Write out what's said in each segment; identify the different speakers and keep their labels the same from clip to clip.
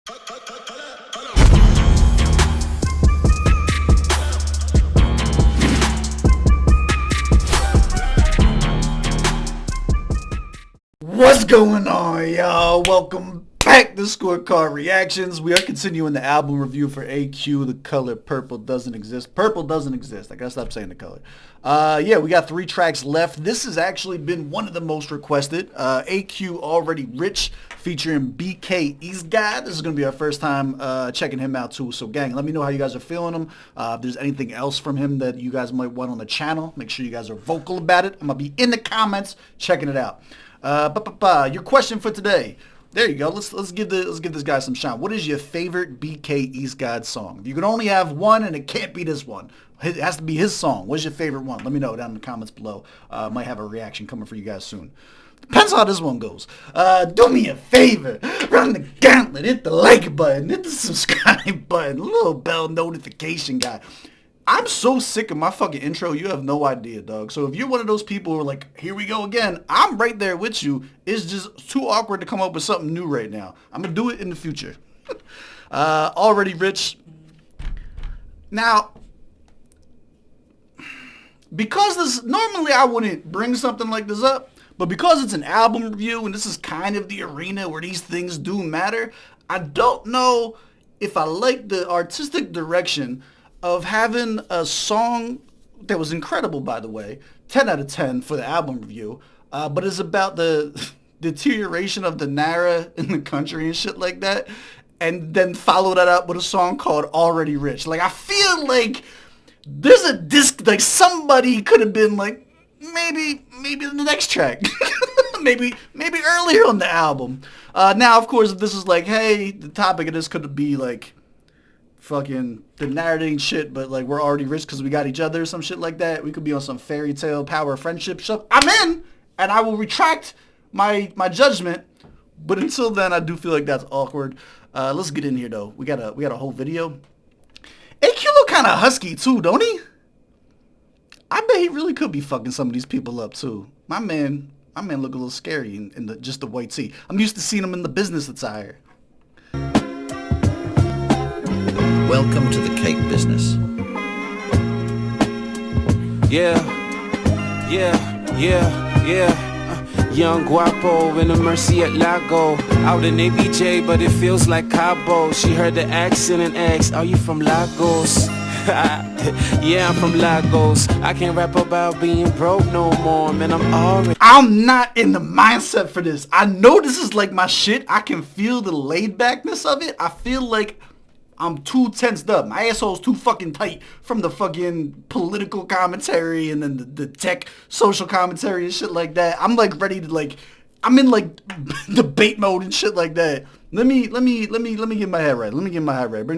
Speaker 1: What's going on, y'all? Welcome back to Scorecard Reactions. We are continuing the album review for AQ. The color purple doesn't exist. Purple doesn't exist. I gotta stop saying the color. Yeah, we got 3 tracks left. This has actually been one of the most requested. AQ Already Rich featuring Bkay EastGaad. This is gonna be our first time checking him out too. So gang, let me know how you guys are feeling him. If there's anything else from him that you guys might want on the channel, make sure you guys are vocal about it. I'm gonna be in the comments checking it out. Your question for today. There you go. Let's give this guy some shine. What is your favorite Bkay EastGaad song? You can only have one, and it can't be this one. It has to be his song. What's your favorite one? Let me know down in the comments below. Might have a reaction coming for you guys soon. Depends how this one goes. Do me a favor. Run the gauntlet. Hit the like button. Hit the subscribe button. Little bell notification guy. I'm so sick of my fucking intro, you have no idea, dog. So if you're one of those people who are like, here we go again, I'm right there with you. It's just too awkward to come up with something new right now. I'm going to do it in the future. Already Rich. Now, because this, normally I wouldn't bring something like this up, but because it's an album review and this is kind of the arena where these things do matter, I don't know if I like the artistic direction of having a song that was incredible, by the way, 10 out of 10 for the album review, but it's about the deterioration of the Naira in the country and shit like that, and then follow that up with a song called Already Rich. Like, I feel like there's a disc, like somebody could have been like, maybe in the next track, maybe earlier on the album. Now, of course, if this is like, hey, the topic of this could be like, fucking the narrative ain't shit, but like we're already rich because we got each other or some shit like that. We could be on some fairy tale power friendship stuff. I'm in, and I will retract my judgment. But until then, I do feel like that's awkward. Let's get in here though. We got a whole video. AQ look kind of husky too, don't he? I bet he really could be fucking some of these people up too. My man look a little scary in just the white tee. I'm used to seeing him in the business attire.
Speaker 2: Welcome to the cake business.
Speaker 3: Yeah. Young Guapo in a Mercy at Lago. Out in ABJ, but it feels like Cabo. She heard the accent and asked, are you from Lagos? Yeah, I'm from Lagos. I can't rap about being broke no more, man.
Speaker 1: I'm not in the mindset for this. I know this is like my shit. I can feel the laid backness of it. I feel like I'm too tensed up. My asshole's too fucking tight from the fucking political commentary and then the tech social commentary and shit like that. I'm like ready to like, I'm in like debate mode and shit like that. Let me get my head right. Bring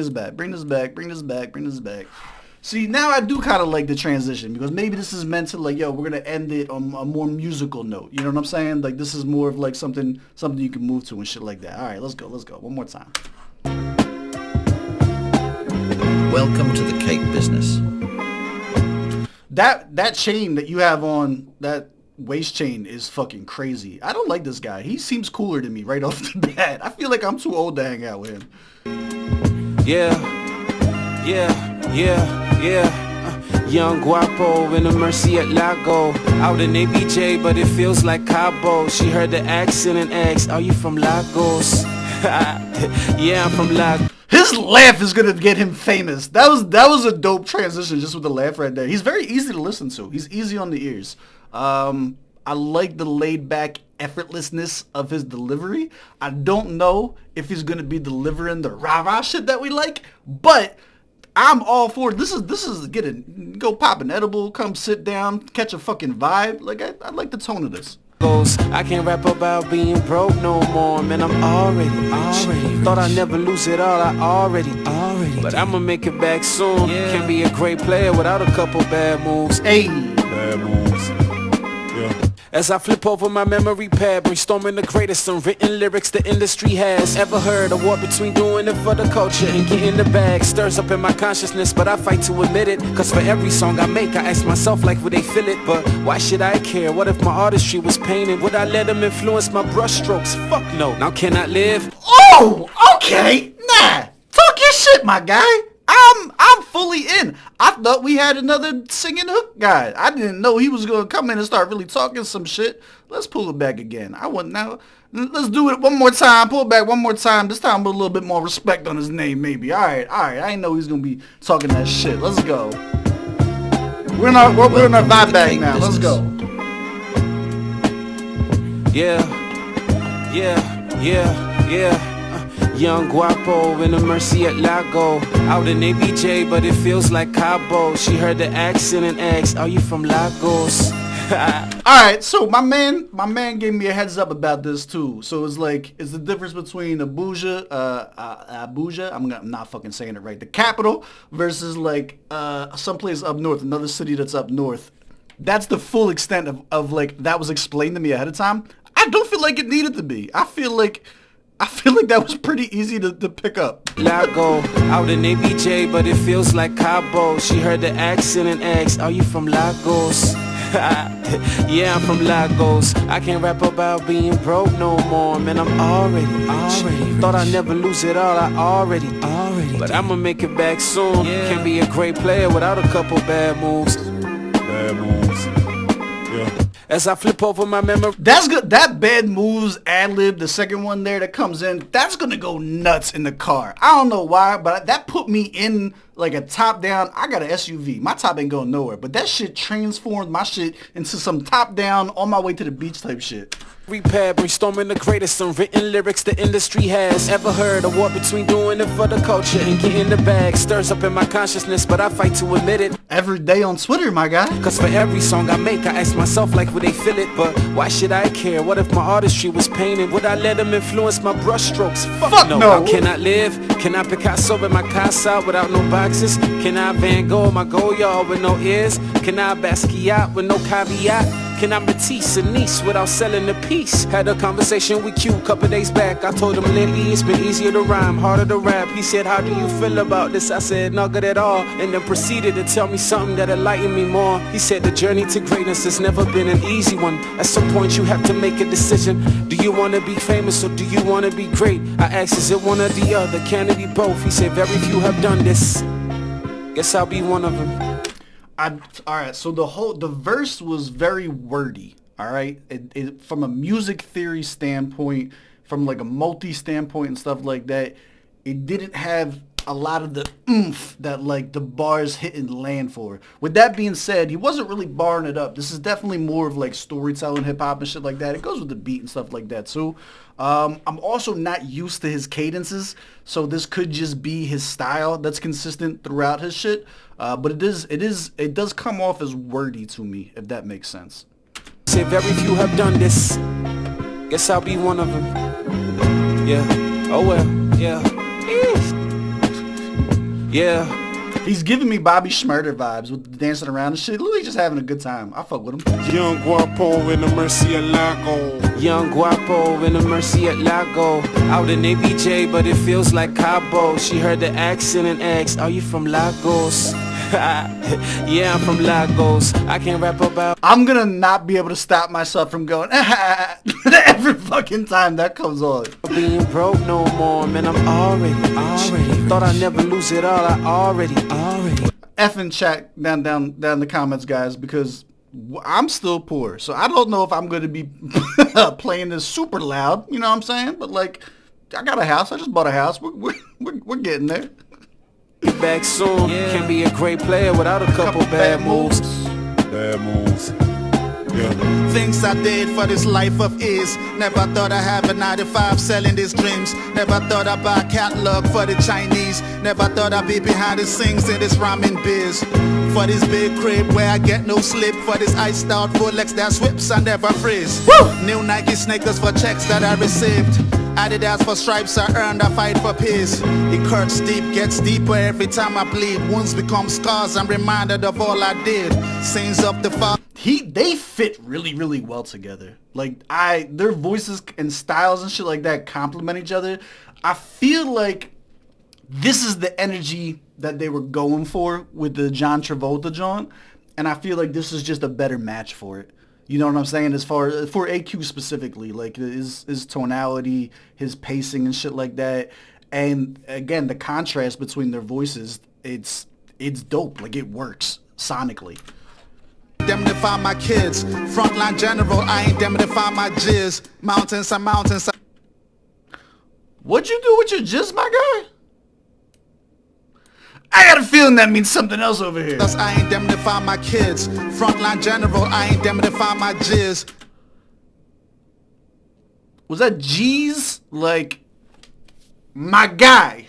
Speaker 1: this back. See, now I do kind of like the transition because maybe this is meant to like, yo, we're gonna end it on a more musical note. You know what I'm saying? Like this is more of like something you can move to and shit like that. All right, let's go. One more time.
Speaker 2: Welcome to the cake business.
Speaker 1: That chain that you have on, that waist chain is fucking crazy. I don't like this guy. He seems cooler than me right off the bat. I feel like I'm too old to hang out with him.
Speaker 3: Yeah. Young Guapo in a Mercy at Lago. Out in ABJ, but it feels like Cabo. She heard the accent and asked, are you from Lagos? Yeah, I'm from Lagos.
Speaker 1: His laugh is gonna get him famous. That was a dope transition just with the laugh right there. He's very easy to listen to. He's easy on the ears. I like the laid back effortlessness of his delivery. I don't know if he's gonna be delivering the rah-rah shit that we like, but I'm all for it. This is go pop an edible, come sit down, catch a fucking vibe. Like I like the tone of this.
Speaker 3: I can't rap about being broke no more, man. I'm already rich. Thought I'd never lose it all, I already but I'ma make it back soon. Can't be a great player without a couple bad moves.
Speaker 1: Hey,
Speaker 3: bad moves. As I flip over my memory pad, brainstorming the greatest unwritten lyrics the industry has ever heard. A war between doing it for the culture and getting the bag stirs up in my consciousness, but I fight to admit it. Cause for every song I make, I ask myself like, would they feel it? But why should I care? What if my artistry was painted? Would I let them influence my brush strokes? Fuck no. Now can I live?
Speaker 1: Oh, okay. Nah, talk your shit, my guy. I'm fully in. I thought we had another singing hook guy. I didn't know he was gonna come in and start really talking some shit. Let's pull it back again. I want now. Let's do it one more time. Pull it back one more time. This time with a little bit more respect on his name, maybe. All right. I didn't know he was gonna be talking that shit. Let's go. We're in our vibe bag now. Let's go.
Speaker 3: Yeah. Young Guapo in the Mercy at Lago. Out in ABJ, but it feels like Cabo. She heard the accent and asked, are you from Lagos?
Speaker 1: Alright, so my man gave me a heads up about this too. So it's like, it's the difference between Abuja, I'm not fucking saying it right, the capital, versus like someplace up north, another city that's up north. That's the full extent of like, that was explained to me ahead of time. I don't feel like it needed to be. I feel like that was pretty easy to pick up.
Speaker 3: Lago, out in ABJ, but it feels like Cabo. She heard the accent and asked, are you from Lagos? Yeah, I'm from Lagos. I can't rap about being broke no more. Man, I'm already rich. Thought I'd never lose it all, I already But I'ma make it back soon. Can't be a great player without a couple bad moves. As I flip over my memory.
Speaker 1: That's good. That bad moves ad-lib, the second one there that comes in, that's gonna go nuts in the car. I don't know why, but that put me in like a top down. I got an SUV. My top ain't going nowhere, but that shit transformed my shit into some top down on my way to the beach type shit.
Speaker 3: Repair, brainstorming the greatest unwritten lyrics the industry has ever heard. A war between doing it for the culture and getting the bag. Stirs up in my consciousness, but I fight to admit it.
Speaker 1: Every day on Twitter, my guy.
Speaker 3: Cause for every song I make, I ask myself like, would they feel it? But why should I care? What if my artistry was painted? Would I let them influence my brushstrokes? Fuck no. I cannot live. Can I Picasso in my casa without no boxes? Can I Van Gogh my Goya with no ears? Can I Basquiat with no caveat? Can I Matisse a niece without selling a piece? Had a conversation with Q a couple days back. I told him lately it's been easier to rhyme, harder to rap. He said, how do you feel about this? I said, not good at all. And then proceeded to tell me something that enlightened me more. He said, the journey to greatness has never been an easy one. At some point you have to make a decision. Do you want to be famous or do you want to be great? I asked, is it one or the other? Can it be both? He said, very few have done this. Guess I'll be one of them.
Speaker 1: Alright, so the verse was very wordy, alright? It from a music theory standpoint, from like a multi standpoint and stuff like that, it didn't have a lot of the oomph that like the bars hit and land for. With that being said, he wasn't really barring it up. This is definitely more of like storytelling hip hop and shit like that. It goes with the beat and stuff like that too. I'm also not used to his cadences, so this could just be his style that's consistent throughout his shit. But it does come off as wordy to me, if that makes sense.
Speaker 3: Say very few have done this. Guess I'll be one of them. Yeah. Oh well. Yeah. Yeah.
Speaker 1: He's giving me Bobby Shmurda vibes with the dancing around and shit. Look, he's just having a good time. I fuck with him.
Speaker 3: Young Guapo in the Mercy at Lago. Young Guapo in the Mercy at Lago. Out in ABJ, but it feels like Cabo. She heard the accent and asked, are you from Lagos? Yeah, I'm from Lagos. I can't rap about.
Speaker 1: I'm gonna not be able to stop myself from going every fucking time that comes on.
Speaker 3: Being broke no more, man. I'm already. Thought I'd never lose it all. I already.
Speaker 1: Effing chat down the comments, guys, because I'm still poor, so I don't know if I'm gonna be playing this super loud. You know what I'm saying? But like, I got a house. I just bought a house. We're getting there.
Speaker 3: Back soon. Can be a great player without a couple bad moves. Yeah.
Speaker 4: Things I did for this life of ease. Never thought I'd have a 9-to-5 selling these dreams. Never thought I'd buy a catalog for the Chinese. Never thought I'd be behind the scenes in this ramen biz. For this big crib where I get no slip. For this iced out Rolex that whips I never freeze. Woo! New Nike sneakers for checks that I received. Adidas for stripes I earned, I fight for peace. It cuts deep, gets deeper every time I bleed. Wounds become scars, I'm reminded of all I did. Scenes of the fall.
Speaker 1: They fit really, really well together. Like their voices and styles and shit like that complement each other. I feel like this is the energy that they were going for with the John Travolta John, and I feel like this is just a better match for it. You know what I'm saying? As far for AQ specifically, like his tonality, his pacing and shit like that. And again, the contrast between their voices, it's dope. Like, it works sonically.
Speaker 4: Indemnify my kids, frontline general, I indemnify my jizz. Mountains and mountains.
Speaker 1: What'd you do with your jizz, my guy? I got a feeling that means something else over here.
Speaker 4: Thus I indemnify my kids, frontline general, I indemnify my jizz.
Speaker 1: Was that G's? Like, my guy.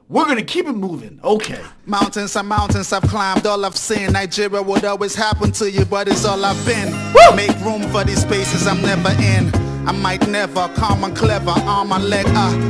Speaker 1: We're gonna keep it moving. Okay.
Speaker 4: Mountains and mountains I've climbed, all I've seen. Nigeria would always happen to you, but it's all I've been.
Speaker 1: Woo!
Speaker 4: Make room for these spaces I'm never in. I might never, calm and clever, arm and leg,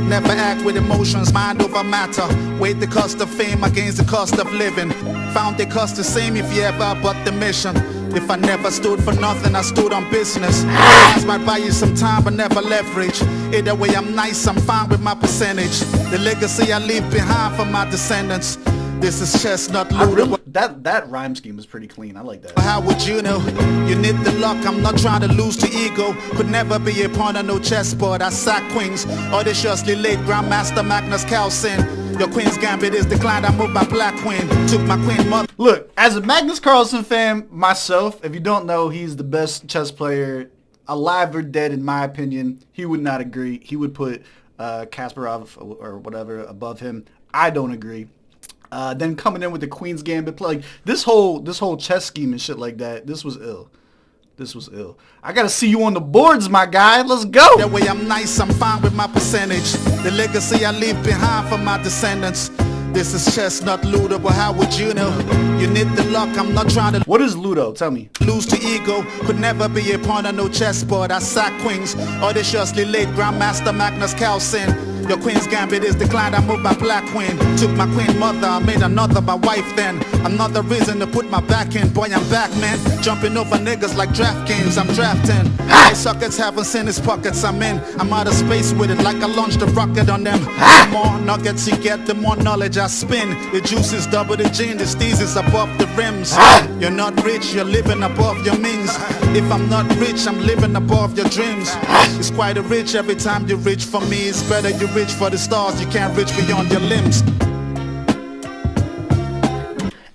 Speaker 4: never act with emotions, mind over matter. Weigh the cost of fame against the cost of living. Found the cost the same if you ever but the mission. If I never stood for nothing, I stood on business. Plans might buy you some time, but never leverage. Either way, I'm nice, I'm fine with my percentage. The legacy I leave behind for my descendants. This is chestnut loot.
Speaker 1: That rhyme scheme is pretty clean. I like that.
Speaker 4: How would you know? You need the luck. I'm not trying to lose to ego. Could never be a pawn on no chessboard. I sack queens. Audaciously late Grandmaster Magnus Carlsen. Your queen's gambit is declined. I moved my black queen. Took my queen mother.
Speaker 1: Look, as a Magnus Carlsen fan myself, if you don't know, he's the best chess player alive or dead in my opinion. He would not agree. He would put Kasparov or whatever above him. I don't agree. Then coming in with the Queen's Gambit play, like this whole chess scheme and shit like that, this was ill. This was ill. I gotta see you on the boards, my guy. Let's go.
Speaker 4: That way I'm nice, I'm fine with my percentage. The legacy I leave behind for my descendants. This is chestnut Ludo, but how would you know? You need the luck, I'm not trying to.
Speaker 1: What is Ludo? Tell me.
Speaker 4: Lose to ego, could never be a pawn on no chessboard. I sack queens, audaciously late Grandmaster Magnus Carlsen. Your queen's gambit is declined, I moved my black queen. Took my queen mother, I made another my wife then. Another reason to put my back in, boy I'm back man. Jumping over niggas like draft games, I'm drafting. My sockets haven't seen his pockets I'm in. I'm out of space with it like I launched a rocket on them. The more nuggets you get, the more knowledge I spin. The juice is double the gin, the steez is above the rims. You're not rich, you're living above your means. If I'm not rich, I'm living above your dreams. It's quite a rich every time you reach for me. It's better you reach for the stars, you can't reach beyond your limbs.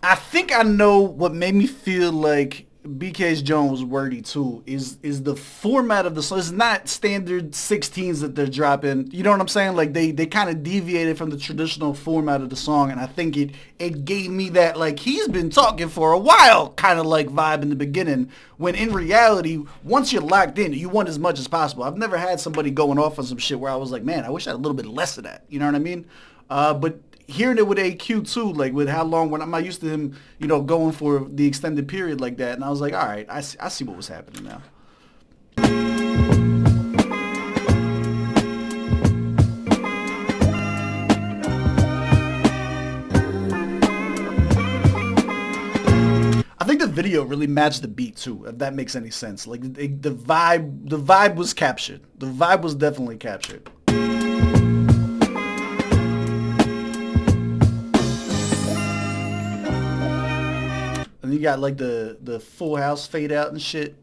Speaker 1: I think I know what made me feel like BK's Jones was wordy too is the format of the song. It's not standard 16s that they're dropping. You know what I'm saying? Like they kind of deviated from the traditional format of the song, and I think it gave me that like he's been talking for a while kind of like vibe in the beginning, when in reality once you're locked in you want as much as possible. I've never had somebody going off on some shit where I was like, man, I wish I had a little bit less of that. You know what I mean? But hearing it with AQ too, like with how long, when I'm not used to him, you know, going for the extended period like that, and I was like, all right, I see what was happening now. I think the video really matched the beat too, if that makes any sense. Like the vibe was captured. The vibe was definitely captured. And you got like the Full House fade out and shit.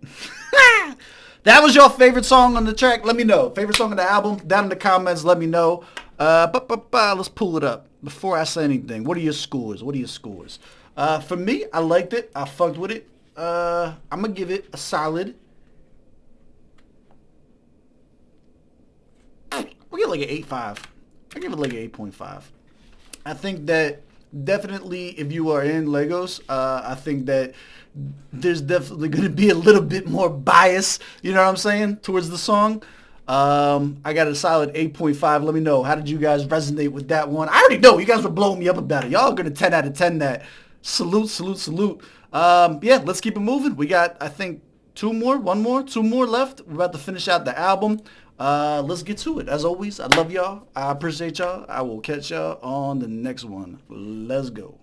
Speaker 1: That was your favorite song on the track? Let me know. Favorite song on the album? Down in the comments, let me know. Let's pull it up. Before I say anything, what are your scores? For me, I liked it. I fucked with it. I'm going to give it a solid. We'll give it like an 8.5. I give it like an 8.5. I think that definitely if you are in Legos, I think that there's definitely going to be a little bit more bias, you know what I'm saying, towards the song. I got a solid 8.5. Let me know. How did you guys resonate with that one? I already know. You guys were blowing me up about it. Y'all are going to 10 out of 10 that. Salute. Yeah, let's keep it moving. We got, I think, two more left. We're about to finish out the album. Let's get to it. As always, I love y'all. I appreciate y'all. I will catch y'all on the next one. Let's go.